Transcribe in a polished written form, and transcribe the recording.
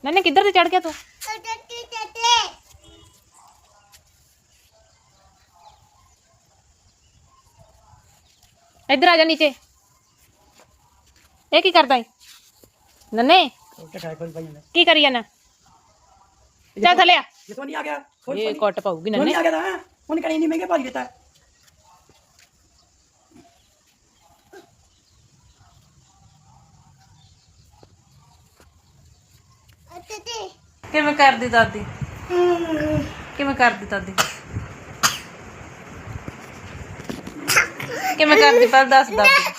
नन्हे किधर से चढ़ गया तू? इधर आ जा नीचे। ये की करता है नन्हे? की करी जाना? चल थले आ। ये तो नहीं आ गया। ये कट पाऊगी नहीं नन्हे। आ गया था। उन्हें कहीं नहीं महंगे पाली देता है। किवें कर दी दादी? किवें कर दी दादी? किवें कर दी पहले दस दादी?